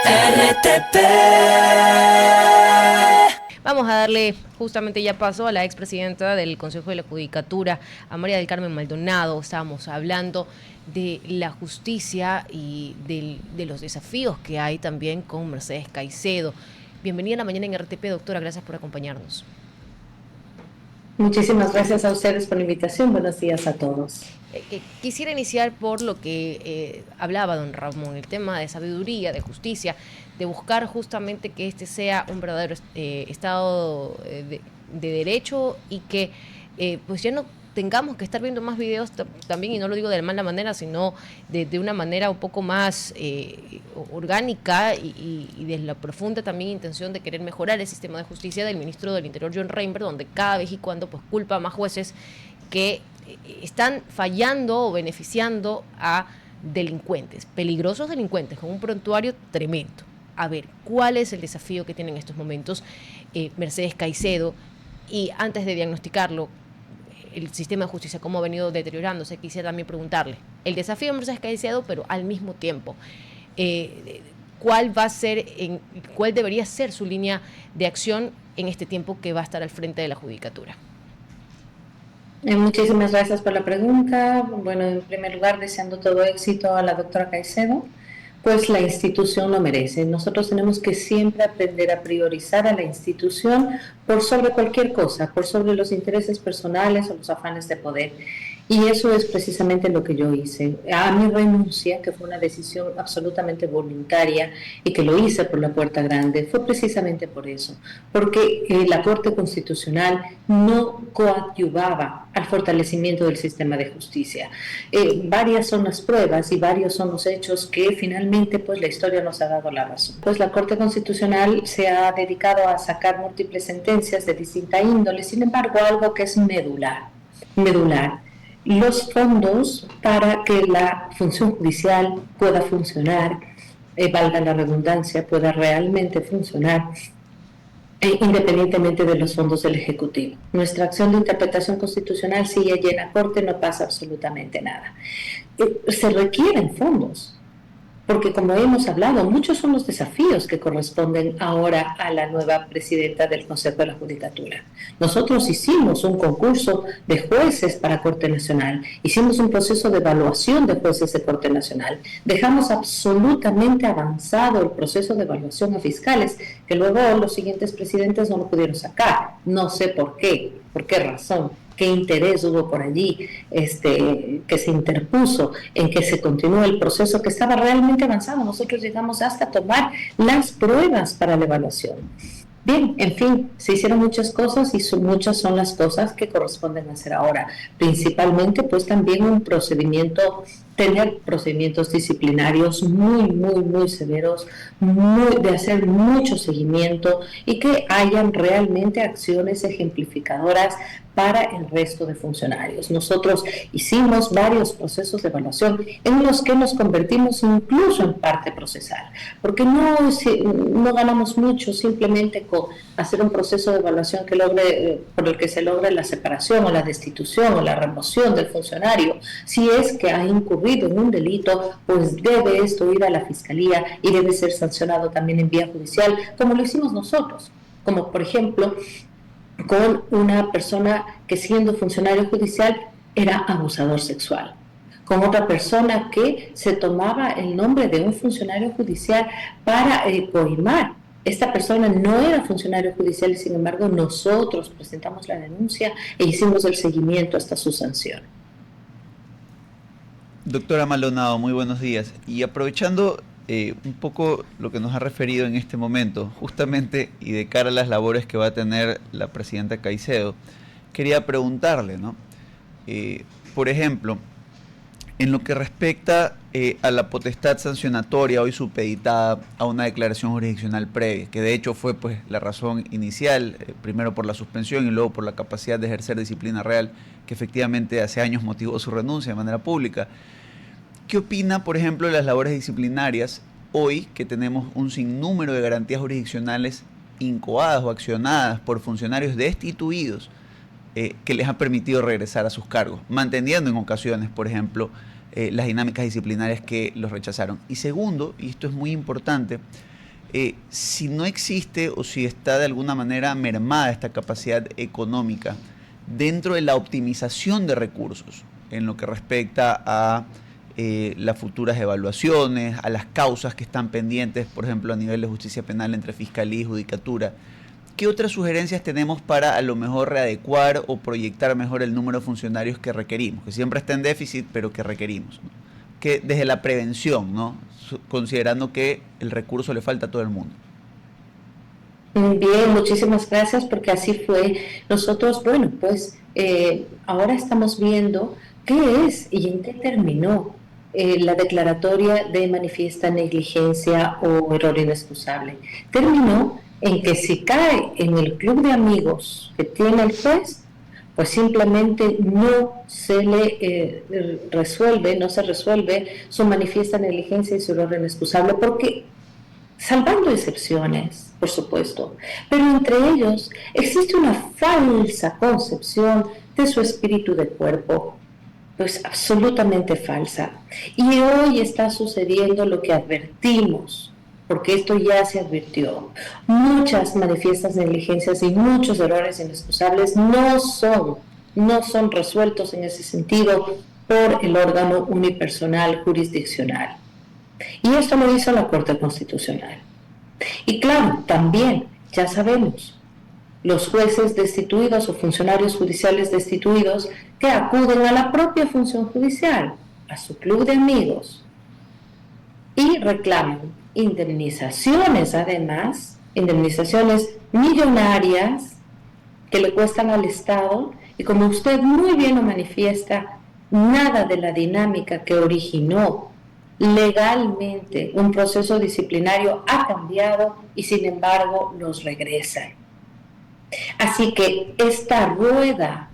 RTP. Vamos a darle justamente ya paso a la expresidenta del Consejo de la Judicatura, a María del Carmen Maldonado. Estábamos hablando de la justicia y de los desafíos que hay también con Mercedes Caicedo. Bienvenida a la mañana en RTP, doctora, gracias por acompañarnos. Muchísimas gracias a ustedes por la invitación. Buenos días a todos. Quisiera iniciar por lo que hablaba don Ramón, el tema de sabiduría, de justicia, de buscar justamente que este sea un verdadero Estado de derecho y que pues ya no tengamos que estar viendo más videos también, y no lo digo de mala manera, sino de una manera un poco más orgánica y de la profunda también intención de querer mejorar el sistema de justicia del ministro del Interior, John Reinberg, donde cada vez y cuando pues culpa a más jueces que están fallando o beneficiando a delincuentes, peligrosos delincuentes, con un prontuario tremendo. A ver, ¿cuál es el desafío que tiene en estos momentos Mercedes Caicedo? Y antes de diagnosticarlo, el sistema de justicia, cómo ha venido deteriorándose, quisiera también preguntarle el desafío de Mercedes Caicedo, pero al mismo tiempo, ¿cuál debería ser su línea de acción en este tiempo que va a estar al frente de la Judicatura? Muchísimas gracias por la pregunta. Bueno, en primer lugar, deseando todo éxito a la doctora Caicedo, pues la institución lo merece. Nosotros tenemos que siempre aprender a priorizar a la institución por sobre cualquier cosa, por sobre los intereses personales o los afanes de poder. Y eso es precisamente lo que yo hice. A mi renuncia, que fue una decisión absolutamente voluntaria y que lo hice por la puerta grande, fue precisamente por eso, porque la Corte Constitucional no coadyuvaba al fortalecimiento del sistema de justicia. Varias son las pruebas y varios son los hechos que finalmente pues la historia nos ha dado la razón. Pues la Corte Constitucional se ha dedicado a sacar múltiples sentencias de distinta índole, sin embargo algo que es medular, los fondos para que la función judicial pueda funcionar, valga la redundancia, pueda realmente funcionar, independientemente de los fondos del Ejecutivo. Nuestra acción de interpretación constitucional sigue allí en la Corte, no pasa absolutamente nada. Se requieren fondos, porque como hemos hablado, muchos son los desafíos que corresponden ahora a la nueva presidenta del Consejo de la Judicatura. Nosotros hicimos un concurso de jueces para Corte Nacional, hicimos un proceso de evaluación de jueces de Corte Nacional, dejamos absolutamente avanzado el proceso de evaluación a fiscales, que luego los siguientes presidentes no lo pudieron sacar. No sé por qué razón, qué interés hubo por allí, que se interpuso en que se continúe el proceso que estaba realmente avanzado. Nosotros llegamos hasta tomar las pruebas para la evaluación. Bien, en fin, se hicieron muchas cosas y muchas son las cosas que corresponden hacer ahora. Principalmente, pues también tener procedimientos disciplinarios muy severos, de hacer mucho seguimiento y que hayan realmente acciones ejemplificadoras para el resto de funcionarios. Nosotros hicimos varios procesos de evaluación en los que nos convertimos incluso en parte procesal, porque no ganamos mucho simplemente con hacer un proceso de evaluación por el que se logre la separación o la destitución o la remoción del funcionario. Si es que ha incurrido en un delito, pues debe esto ir a la Fiscalía y debe ser sancionado también en vía judicial, como lo hicimos nosotros, como por ejemplo con una persona que siendo funcionario judicial era abusador sexual, con otra persona que se tomaba el nombre de un funcionario judicial para coimar. Esta persona no era funcionario judicial y sin embargo nosotros presentamos la denuncia e hicimos el seguimiento hasta su sanción. Doctora Maldonado, muy buenos días. Y aprovechando un poco lo que nos ha referido en este momento, justamente y de cara a las labores que va a tener la presidenta Caicedo, quería preguntarle, ¿no? Por ejemplo, en lo que respecta a la potestad sancionatoria hoy supeditada a una declaración jurisdiccional previa, que de hecho fue pues la razón inicial, primero por la suspensión y luego por la capacidad de ejercer disciplina real, que efectivamente hace años motivó su renuncia de manera pública. ¿Qué opina, por ejemplo, de las labores disciplinarias hoy que tenemos un sinnúmero de garantías jurisdiccionales incoadas o accionadas por funcionarios destituidos que les han permitido regresar a sus cargos, manteniendo en ocasiones, por ejemplo, las dinámicas disciplinarias que los rechazaron? Y segundo, y esto es muy importante, si no existe o si está de alguna manera mermada esta capacidad económica dentro de la optimización de recursos, en lo que respecta a las futuras evaluaciones, a las causas que están pendientes, por ejemplo, a nivel de justicia penal entre fiscalía y judicatura. ¿Qué otras sugerencias tenemos para a lo mejor readecuar o proyectar mejor el número de funcionarios que requerimos? Que siempre está en déficit, pero que requerimos, ¿no? Que desde la prevención, ¿no? Considerando que el recurso le falta a todo el mundo. Bien, muchísimas gracias, porque así fue. Nosotros, bueno, pues ahora estamos viendo qué es y en qué terminó la declaratoria de manifiesta negligencia o error inexcusable. Terminó en que si cae en el club de amigos que tiene el juez, pues simplemente no se resuelve su manifiesta negligencia y su error inexcusable, porque, salvando excepciones, por supuesto, pero entre ellos existe una falsa concepción de su espíritu de cuerpo, pues absolutamente falsa. Y hoy está sucediendo lo que advertimos, porque esto ya se advirtió. Muchas manifiestas negligencias y muchos errores inexcusables no son resueltos en ese sentido por el órgano unipersonal jurisdiccional. Y esto lo hizo la Corte Constitucional. Y claro, también, ya sabemos, los jueces destituidos o funcionarios judiciales destituidos que acuden a la propia función judicial, a su club de amigos, y reclaman indemnizaciones, además, indemnizaciones millonarias que le cuestan al Estado, y como usted muy bien lo manifiesta, nada de la dinámica que originó legalmente un proceso disciplinario ha cambiado y sin embargo los regresan. Así que esta rueda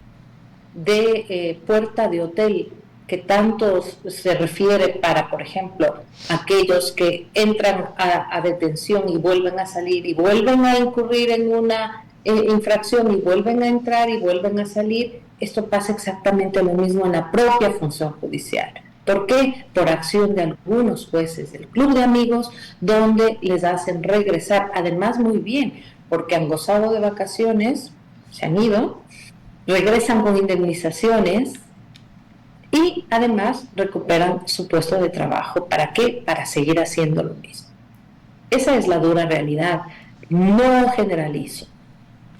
de puerta de hotel que tanto se refiere para, por ejemplo, aquellos que entran a detención y vuelven a salir y vuelven a incurrir en una infracción y vuelven a entrar y vuelven a salir, esto pasa exactamente lo mismo en la propia función judicial. ¿Por qué? Por acción de algunos jueces del club de amigos, donde les hacen regresar, además muy bien, porque han gozado de vacaciones, se han ido, regresan con indemnizaciones y además recuperan su puesto de trabajo. ¿Para qué? Para seguir haciendo lo mismo. Esa es la dura realidad. No generalizo.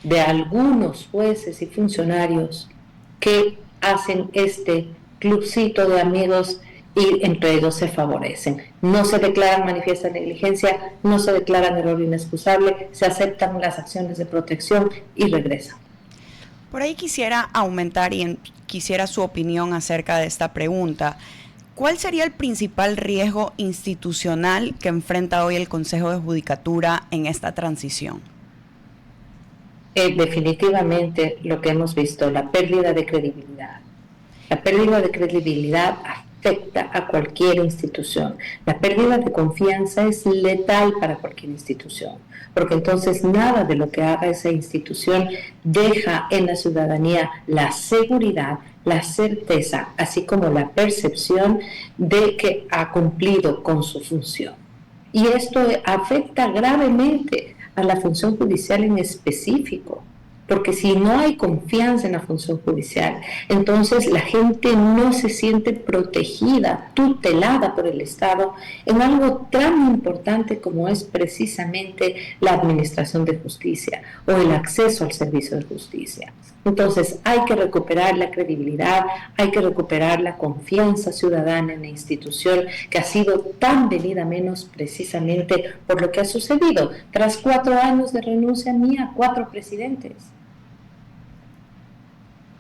De algunos jueces y funcionarios que hacen este clubcito de amigos y entre ellos se favorecen. No se declaran manifiesta negligencia, no se declaran error inexcusable, se aceptan las acciones de protección y regresan. Por ahí quisiera aumentar y quisiera su opinión acerca de esta pregunta. ¿Cuál sería el principal riesgo institucional que enfrenta hoy el Consejo de Judicatura en esta transición? Definitivamente lo que hemos visto, la pérdida de credibilidad. La pérdida de credibilidad afecta a cualquier institución. La pérdida de confianza es letal para cualquier institución, porque entonces nada de lo que haga esa institución deja en la ciudadanía la seguridad, la certeza, así como la percepción de que ha cumplido con su función. Y esto afecta gravemente a la función judicial en específico, porque si no hay confianza en la función judicial, entonces la gente no se siente protegida, tutelada por el Estado en algo tan importante como es precisamente la administración de justicia o el acceso al servicio de justicia. Entonces hay que recuperar la credibilidad, hay que recuperar la confianza ciudadana en la institución que ha sido tan venida menos precisamente por lo que ha sucedido tras 4 años de renuncia mía, 4 presidentes.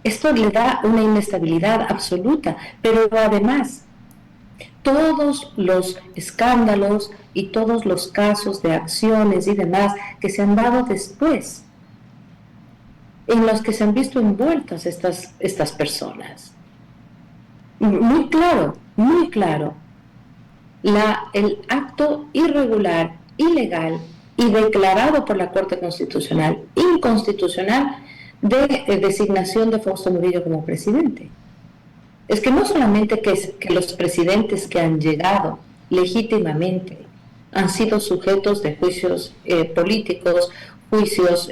Esto le da una inestabilidad absoluta, pero además todos los escándalos y todos los casos de acciones y demás que se han dado después, en los que se han visto envueltas estas personas. Muy claro, el acto irregular, ilegal y declarado por la Corte Constitucional inconstitucional de designación de Fausto Murillo como presidente. Es que no solamente que los presidentes que han llegado legítimamente han sido sujetos de juicios políticos, juicios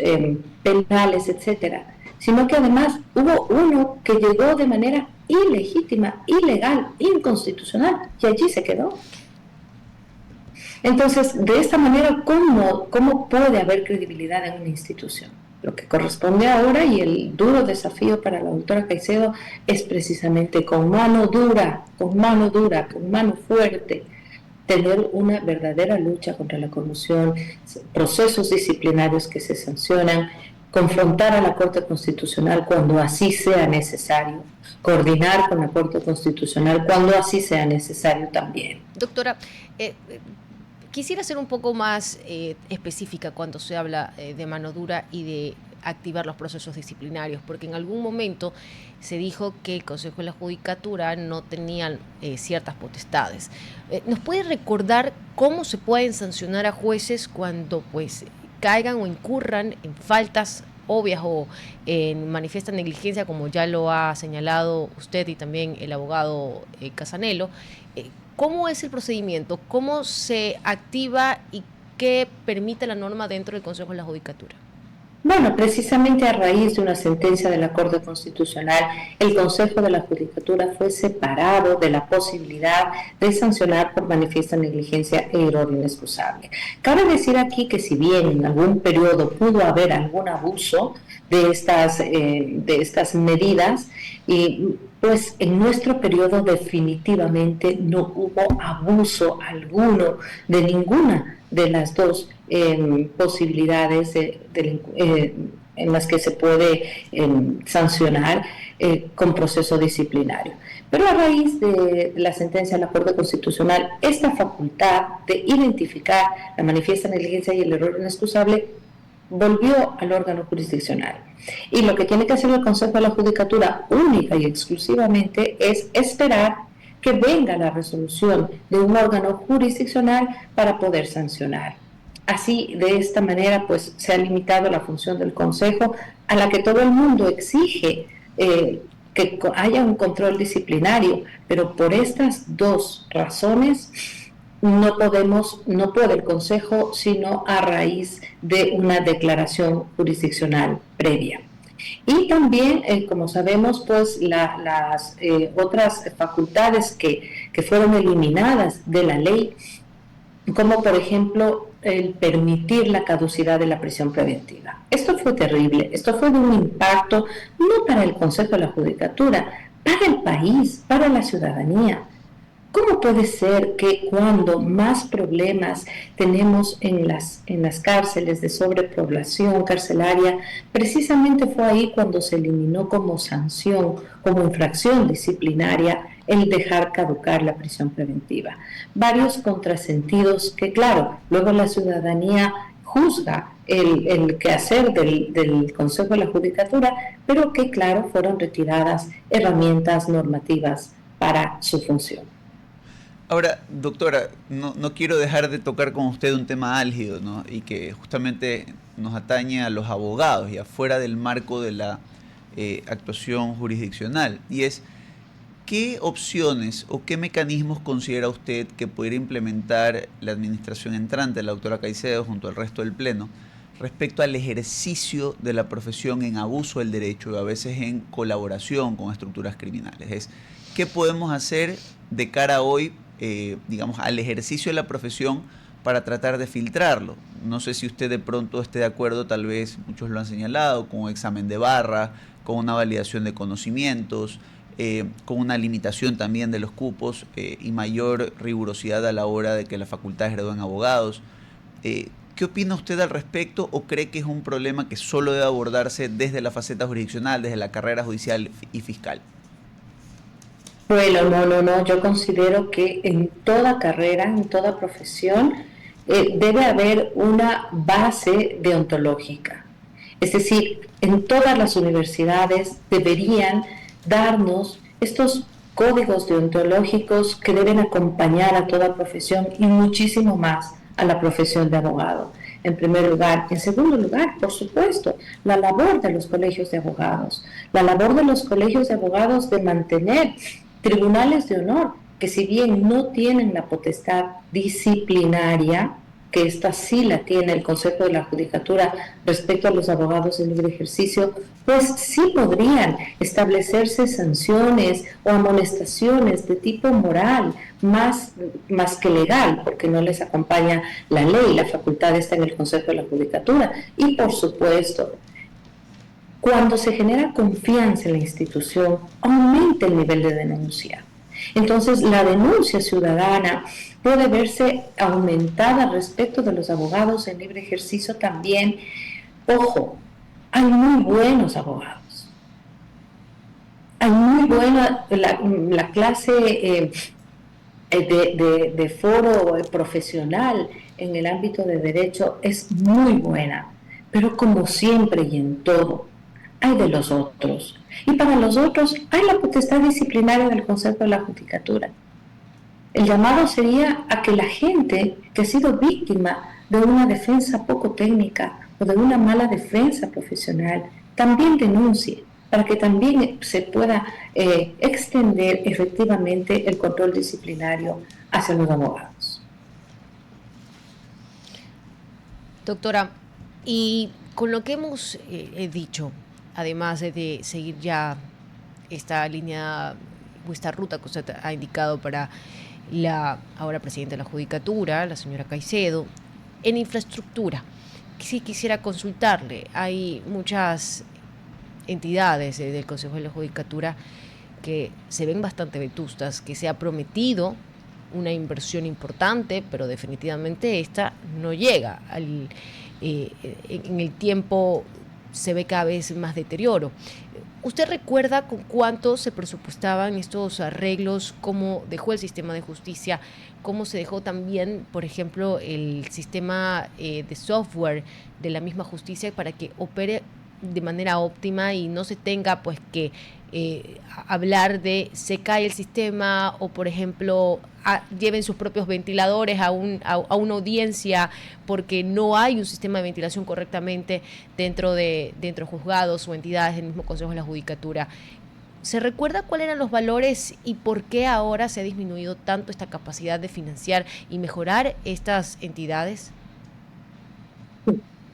penales, etcétera, sino que además hubo uno que llegó de manera ilegítima, ilegal, inconstitucional, y allí se quedó. Entonces, de esta manera, ¿cómo puede haber credibilidad en una institución? Lo que corresponde ahora y el duro desafío para la doctora Caicedo es precisamente con mano dura, con mano fuerte, tener una verdadera lucha contra la corrupción, procesos disciplinarios que se sancionan, confrontar a la Corte Constitucional cuando así sea necesario, coordinar con la Corte Constitucional cuando así sea necesario también. Doctora, quisiera ser un poco más específica cuando se habla de mano dura y de activar los procesos disciplinarios, porque en algún momento se dijo que el Consejo de la Judicatura no tenían ciertas potestades. ¿Nos puede recordar cómo se pueden sancionar a jueces cuando pues caigan o incurran en faltas obvias o en manifiesta negligencia, como ya lo ha señalado usted y también el abogado Casanelo? ¿Cómo es el procedimiento? ¿Cómo se activa y qué permite la norma dentro del Consejo de la Judicatura? Bueno, precisamente a raíz de una sentencia de la Corte Constitucional, el Consejo de la Judicatura fue separado de la posibilidad de sancionar por manifiesta negligencia e error inexcusable. Cabe decir aquí que si bien en algún periodo pudo haber algún abuso de estas medidas, pues en nuestro periodo definitivamente no hubo abuso alguno de ninguna de las dos posibilidades en las que se puede sancionar con proceso disciplinario. Pero a raíz de la sentencia de la Corte Constitucional, esta facultad de identificar la manifiesta negligencia y el error inexcusable volvió al órgano jurisdiccional. Y lo que tiene que hacer el Consejo de la Judicatura única y exclusivamente es esperar que venga la resolución de un órgano jurisdiccional para poder sancionar. Así, de esta manera, pues se ha limitado la función del Consejo, a la que todo el mundo exige que haya un control disciplinario, pero por estas dos razones no puede el Consejo sino a raíz de una declaración jurisdiccional previa. Y también, como sabemos, pues las otras facultades que fueron eliminadas de la ley, como por ejemplo el permitir la caducidad de la prisión preventiva. Esto fue terrible, esto fue de un impacto no para el Consejo de la Judicatura, para el país, para la ciudadanía. ¿Cómo puede ser que cuando más problemas tenemos en las cárceles de sobrepoblación carcelaria, precisamente fue ahí cuando se eliminó como sanción, como infracción disciplinaria, el dejar caducar la prisión preventiva? Varios contrasentidos que, claro, luego la ciudadanía juzga el quehacer del Consejo de la Judicatura, pero que, claro, fueron retiradas herramientas normativas para su función. Ahora, doctora, no quiero dejar de tocar con usted un tema álgido, ¿no? Y que justamente nos atañe a los abogados y afuera del marco de la actuación jurisdiccional. Y es, ¿qué opciones o qué mecanismos considera usted que pudiera implementar la administración entrante, la doctora Caicedo, junto al resto del Pleno, respecto al ejercicio de la profesión en abuso del derecho y a veces en colaboración con estructuras criminales? ¿Qué podemos hacer de cara a hoy, digamos, al ejercicio de la profesión para tratar de filtrarlo? No sé si usted de pronto esté de acuerdo, tal vez muchos lo han señalado, con un examen de barra, con una validación de conocimientos, con una limitación también de los cupos y mayor rigurosidad a la hora de que las facultades gradúen abogados. ¿Qué opina usted al respecto o cree que es un problema que solo debe abordarse desde la faceta jurisdiccional, desde la carrera judicial y fiscal? Bueno, no, yo considero que en toda carrera, en toda profesión, debe haber una base deontológica. Es decir, en todas las universidades deberían darnos estos códigos deontológicos que deben acompañar a toda profesión y muchísimo más a la profesión de abogado. En primer lugar. En segundo lugar, por supuesto, la labor de los colegios de abogados. La labor de los colegios de abogados de mantener tribunales de honor que si bien no tienen la potestad disciplinaria, que esta sí la tiene el Consejo de la Judicatura respecto a los abogados de libre ejercicio, pues sí podrían establecerse sanciones o amonestaciones de tipo moral, más que legal, porque no les acompaña la ley, la facultad está en el Consejo de la Judicatura. Y por supuesto, cuando se genera confianza en la institución, aumenta el nivel de denuncia. Entonces, la denuncia ciudadana puede verse aumentada respecto de los abogados en libre ejercicio también. Ojo, hay muy buenos abogados. Hay muy buena, la clase de foro profesional en el ámbito de derecho es muy buena, pero como siempre y en todo, hay de los otros. Y para los otros hay la potestad disciplinaria del Consejo de la Judicatura. El llamado sería a que la gente que ha sido víctima de una defensa poco técnica o de una mala defensa profesional también denuncie, para que también se pueda extender efectivamente el control disciplinario hacia los abogados. Doctora, y con lo que hemos dicho, además de seguir ya esta línea o esta ruta que usted ha indicado para la ahora presidenta de la Judicatura, la señora Caicedo, en infraestructura, sí quisiera consultarle. Hay muchas entidades del Consejo de la Judicatura que se ven bastante vetustas, que se ha prometido una inversión importante, pero definitivamente esta no llega. En el tiempo se ve cada vez más deterioro. ¿Usted recuerda con cuánto se presupuestaban estos arreglos, cómo dejó el sistema de justicia, cómo se dejó también, por ejemplo, el sistema de software de la misma justicia para que opere de manera óptima y no se tenga pues que hablar de se cae el sistema o, por ejemplo, lleven sus propios ventiladores a una audiencia porque no hay un sistema de ventilación correctamente dentro de juzgados o entidades del mismo Consejo de la Judicatura? ¿Se recuerda cuáles eran los valores y por qué ahora se ha disminuido tanto esta capacidad de financiar y mejorar estas entidades?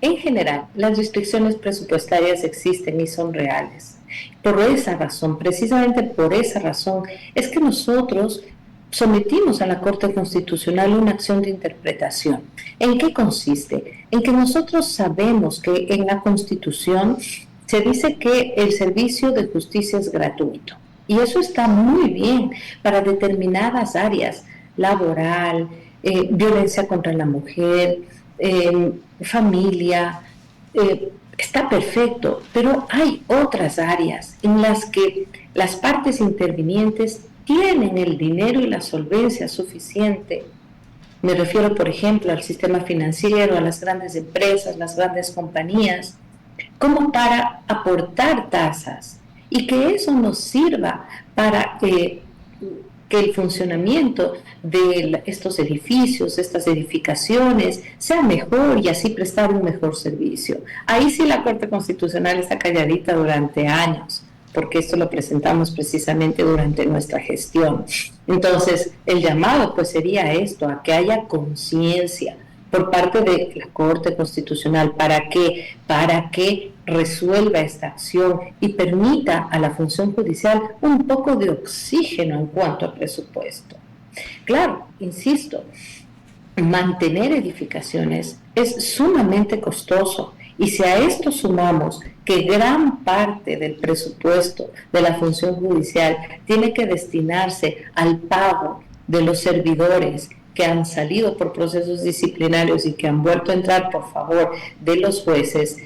En general, las restricciones presupuestarias existen y son reales. Por esa razón, precisamente por esa razón, es que nosotros sometimos a la Corte Constitucional una acción de interpretación. ¿En qué consiste? En que nosotros sabemos que en la Constitución se dice que el servicio de justicia es gratuito. Y eso está muy bien para determinadas áreas, laboral, violencia contra la mujer, familia, está perfecto, pero hay otras áreas en las que las partes intervinientes tienen el dinero y la solvencia suficiente. Me refiero, por ejemplo, al sistema financiero, a las grandes empresas, las grandes compañías, como para aportar tasas y que eso nos sirva para que el funcionamiento de estos edificios, estas edificaciones, sea mejor y así prestar un mejor servicio. Ahí sí la Corte Constitucional está calladita durante años, porque esto lo presentamos precisamente durante nuestra gestión. Entonces, el llamado pues sería esto, a que haya conciencia por parte de la Corte Constitucional para que resuelva esta acción y permita a la función judicial un poco de oxígeno en cuanto al presupuesto. Claro, insisto, mantener edificaciones es sumamente costoso y si a esto sumamos que gran parte del presupuesto de la función judicial tiene que destinarse al pago de los servidores que han salido por procesos disciplinarios y que han vuelto a entrar por favor de los jueces,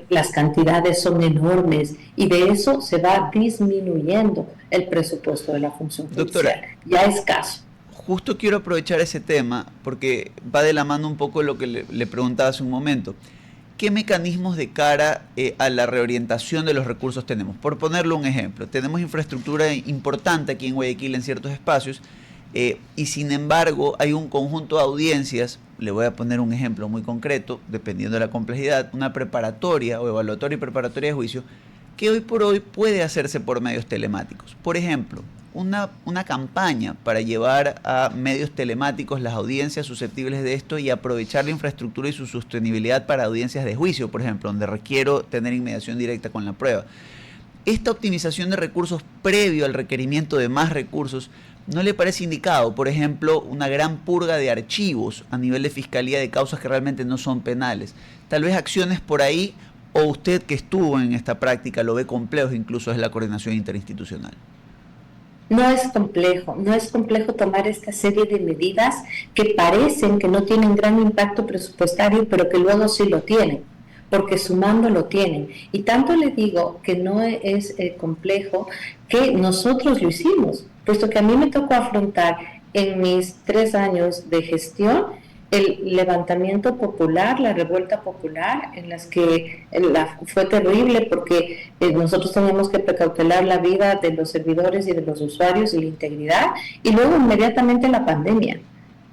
las cantidades son enormes y de eso se va disminuyendo el presupuesto de la función judicial. Doctora, ya es escaso. Justo quiero aprovechar ese tema porque va de la mano un poco lo que le preguntaba hace un momento. ¿Qué mecanismos de cara a la reorientación de los recursos tenemos? Por ponerle un ejemplo, tenemos infraestructura importante aquí en Guayaquil en ciertos espacios, y sin embargo hay un conjunto de audiencias, le voy a poner un ejemplo muy concreto, dependiendo de la complejidad, una preparatoria o evaluatoria y preparatoria de juicio, que hoy por hoy puede hacerse por medios telemáticos. Por ejemplo, una campaña para llevar a medios telemáticos las audiencias susceptibles de esto y aprovechar la infraestructura y su sostenibilidad para audiencias de juicio, por ejemplo, donde requiero tener inmediación directa con la prueba. Esta optimización de recursos previo al requerimiento de más recursos, ¿no le parece indicado, por ejemplo, una gran purga de archivos a nivel de fiscalía de causas que realmente no son penales? Tal vez acciones por ahí, o usted que estuvo en esta práctica lo ve complejo incluso desde la coordinación interinstitucional. No es complejo tomar esta serie de medidas que parecen que no tienen gran impacto presupuestario, pero que luego sí lo tienen, porque sumando lo tienen. Y tanto le digo que no es complejo que nosotros lo hicimos, puesto que a mí me tocó afrontar en mis 3 años de gestión el levantamiento popular, la revuelta popular, en las que fue terrible porque nosotros teníamos que precautelar la vida de los servidores y de los usuarios y la integridad, y luego inmediatamente la pandemia,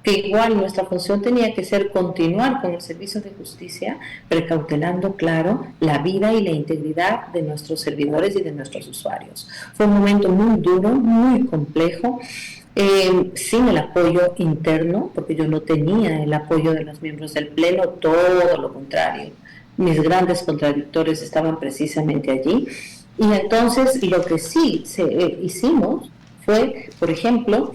que igual nuestra función tenía que ser continuar con el servicio de justicia, precautelando, claro, la vida y la integridad de nuestros servidores y de nuestros usuarios. Fue un momento muy duro, muy complejo, sin el apoyo interno, porque yo no tenía el apoyo de los miembros del Pleno, todo lo contrario. Mis grandes contradictores estaban precisamente allí. Y entonces lo que sí hicimos fue, por ejemplo,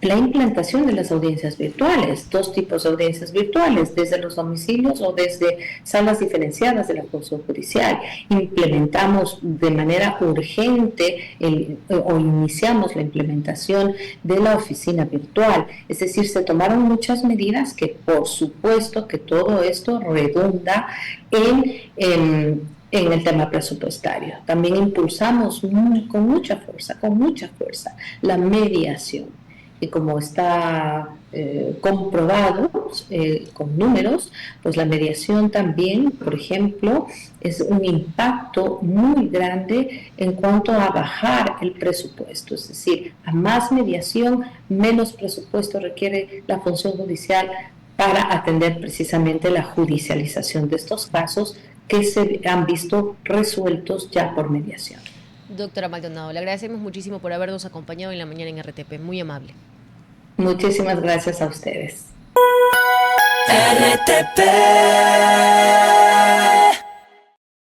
la implantación de las audiencias virtuales, 2 tipos de audiencias virtuales, desde los domicilios o desde salas diferenciadas de la función judicial. Implementamos de manera urgente o iniciamos la implementación de la oficina virtual, es decir, se tomaron muchas medidas que por supuesto que todo esto redunda en el tema presupuestario. También impulsamos con mucha fuerza la mediación. Y como está comprobado con números, pues la mediación también, por ejemplo, es un impacto muy grande en cuanto a bajar el presupuesto. Es decir, a más mediación, menos presupuesto requiere la función judicial para atender precisamente la judicialización de estos casos que se han visto resueltos ya por mediación. Doctora Maldonado, le agradecemos muchísimo por habernos acompañado en la mañana en RTP. Muy amable. Muchísimas gracias a ustedes. RTP.